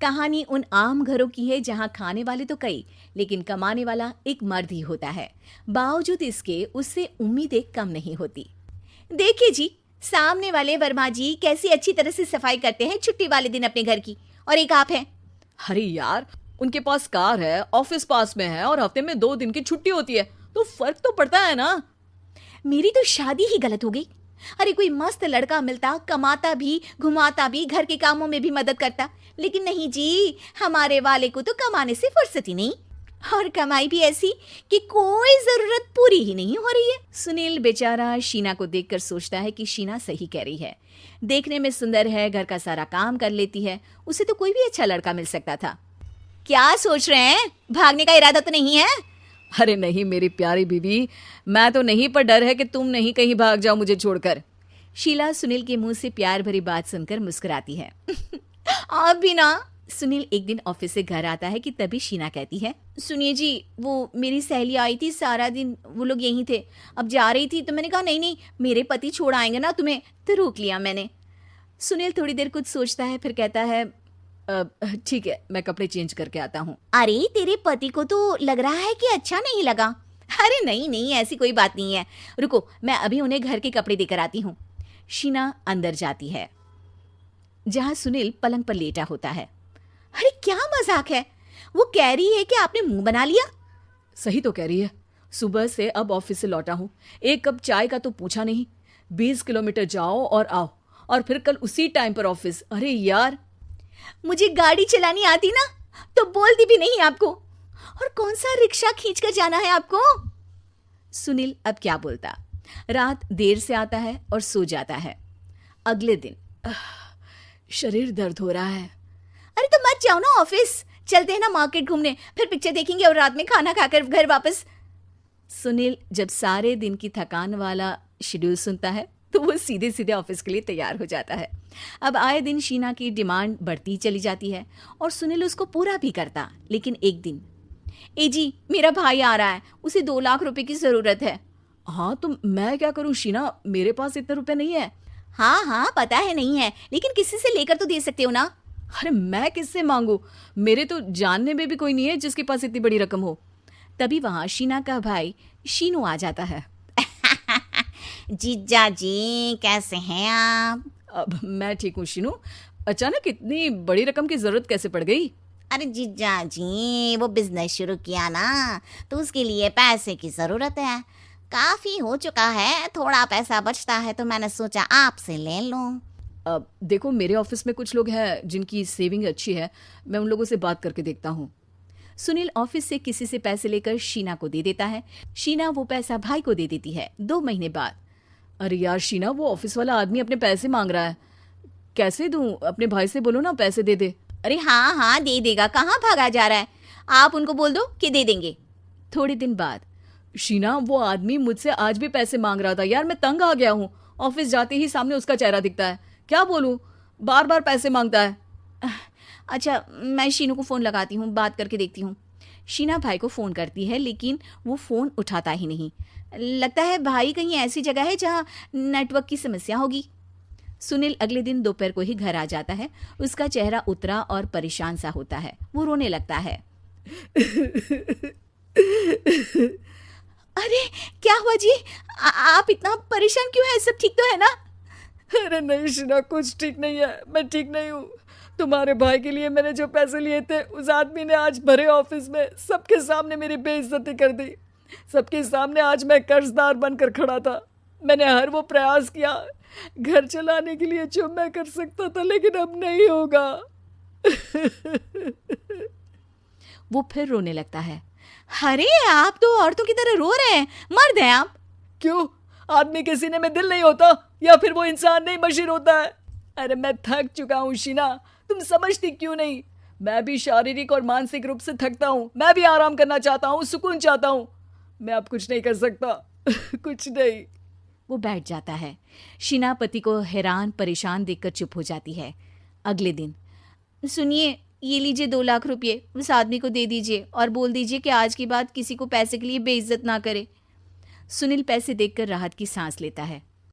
कहानी उन आम घरों की है जहां खाने वाले तो कई, लेकिन कमाने वाला एक मर्द ही होता है। बावजूद इसके उससे उम्मीदें कम नहीं होती। देखिए जी, सामने वाले वर्मा जी कैसी अच्छी तरह से सफाई करते हैं छुट्टी वाले दिन अपने घर की, और एक आप हैं। अरे यार, उनके पास कार है, ऑफिस पास में है और हफ्ते में 2 दिन की छुट्टी होती है, तो फर्क तो पड़ता है ना। मेरी तो शादी ही गलत हो गई। अरे कोई मस्त लड़का मिलता, कमाता भी, घुमाता भी, घर के कामों में भी मदद करता, लेकिन नहीं जी, हमारे वाले को तो कमाने से फुर्सत ही नहीं, और कमाई भी ऐसी कि कोई जरूरत पूरी ही नहीं हो रही है। सुनील बेचारा शीना को देखकर सोचता है कि शीना सही कह रही है। देखने में सुंदर है, घर का सारा काम कर लेती है, उसे तो कोई भी अच्छा लड़का मिल सकता था। क्या सोच रहे हैं? भागने का इरादा तो नहीं है? अरे नहीं मेरी प्यारी बीवी, मैं तो नहीं, पर डर है कि तुम नहीं कहीं भाग जाओ मुझे छोड़कर। शीला सुनील के मुंह से प्यार भरी बात सुनकर मुस्कुराती है। आप भी ना। सुनील एक दिन ऑफिस से घर आता है कि तभी शीना कहती है, सुनिए जी, वो मेरी सहेली आई थी, सारा दिन वो लोग यहीं थे, अब जा रही थी तो मैंने कहा नहीं नहीं, मेरे पति छोड़ आएंगे ना तुम्हें, तो रोक लिया मैंने। सुनील थोड़ी देर कुछ सोचता है, फिर कहता है, ठीक है, मैं कपड़े चेंज करके आता हूँ। अरे तेरे पति को तो लग रहा है कि अच्छा नहीं लगा। अरे नहीं नहीं, ऐसी कोई बात नहीं है, रुको मैं अभी उन्हें घर के कपड़े देकर आती हूँ। शीना अंदर जाती है जहां सुनील पलंग पर लेटा होता है। अरे क्या मजाक है, वो कह रही है कि आपने मुंह बना लिया। सही तो कह रही है, सुबह से अब ऑफिस से लौटा हूँ, एक कप चाय का तो पूछा नहीं, 20 किलोमीटर जाओ और आओ, और फिर कल उसी टाइम पर ऑफिस। अरे यार, मुझे गाड़ी चलानी आती ना तो बोलती भी नहीं आपको, और कौन सा रिक्शा खींच कर जाना है आपको। सुनील अब क्या बोलता। रात देर से आता है और सो जाता है। अगले दिन शरीर दर्द हो रहा है। अरे तो मत जाओ ना ऑफिस, चलते हैं ना मार्केट घूमने, फिर पिक्चर देखेंगे और रात में खाना खाकर घर वापस। सुनील जब सारे दिन की थकान वाला शेड्यूल सुनता है तो वो सीधे सीधे ऑफिस के लिए तैयार हो जाता है। अब आए दिन शीना की डिमांड बढ़ती चली जाती है और सुनील उसको पूरा भी करता, लेकिन एक दिन, ए जी मेरा भाई आ रहा है, उसे 2 लाख रुपए की जरूरत है। हाँ तो मैं क्या करूँ शीना, मेरे पास इतने रुपए नहीं है। हाँ हाँ पता है नहीं है, लेकिन किसी से लेकर तो दे सकते हो ना। अरे मैं किससे मांगू, मेरे तो जानने में भी कोई नहीं है जिसके पास इतनी बड़ी रकम हो। तभी वहां शीना का भाई शीनू आ जाता है। जीजा जी कैसे हैं आप? अब मैं ठीक हूँ शीनू, अचानक इतनी बड़ी रकम की जरूरत कैसे पड़ गई? अरे जीजा जी, वो बिजनेस शुरू किया ना, तो उसके लिए पैसे की जरूरत है, काफी हो चुका है, थोड़ा पैसा बचता है तो मैंने सोचा आपसे ले लूं। अब देखो, मेरे ऑफिस में कुछ लोग हैं जिनकी सेविंग अच्छी है, मैं उन लोगों से बात करके देखता हूँ। सुनील ऑफिस से किसी से पैसे लेकर शीना को दे देता है। शीना वो पैसा भाई को दे देती है। 2 महीने बाद, अरे यार शीना, वो ऑफिस वाला आदमी अपने पैसे मांग रहा है, कैसे दूं? अपने भाई से बोलो ना पैसे दे दे। अरे हाँ हाँ दे देगा, कहाँ भागा जा रहा है, आप उनको बोल दो कि दे देंगे। थोड़े दिन बाद, शीना, वो आदमी मुझसे आज भी पैसे मांग रहा था यार, मैं तंग आ गया हूँ, ऑफिस जाते ही सामने उसका चेहरा दिखता है, क्या बोलूं, बार बार पैसे मांगता है। अच्छा मैं शीनू को फ़ोन लगाती हूँ, बात करके देखती हूँ। शीना भाई को फ़ोन करती है, लेकिन वो फ़ोन उठाता ही नहीं। लगता है भाई कहीं ऐसी जगह है जहाँ नेटवर्क की समस्या होगी। सुनील अगले दिन दोपहर को ही घर आ जाता है। उसका चेहरा उतरा और परेशान सा होता है, वो रोने लगता है। अरे क्या हुआ जी, आप इतना परेशान क्यों हैं? सब ठीक तो है ना? अरे नहीं शीना, कुछ ठीक नहीं है, मैं ठीक नहीं हूँ। तुम्हारे भाई के लिए मैंने जो पैसे लिए थे, उस आदमी ने आज भरे ऑफिस में सबके सामने मेरी बेइज्जती कर दी। सबके सामने आज मैं कर्जदार बनकर खड़ा था। मैंने हर वो प्रयास किया घर चलाने के लिए जो मैं कर सकता था, लेकिन अब नहीं होगा। वो फिर रोने लगता है। अरे आप तो औरतों की तरह रो रहे हैं, मर्द हैं आप। क्यों, आदमी के सीने में दिल नहीं होता, या फिर वो इंसान नहीं मशीन होता है? अरे मैं थक चुका हूँ शीना, तुम समझती क्यों नहीं? मैं भी शारीरिक और मानसिक रूप से थकता हूँ, मैं भी आराम करना चाहता हूँ, सुकून चाहता हूँ। मैं अब कुछ नहीं कर सकता। कुछ नहीं। वो बैठ जाता है। शीना पति को हैरान परेशान देखकर चुप हो जाती है। अगले दिन, सुनिए ये लीजिए 2 लाख रुपये, उस आदमी को दे दीजिए और बोल दीजिए कि आज के बाद किसी को पैसे के लिए बेइज्जत ना करे। सुनील पैसे देखकर राहत की सांस लेता है।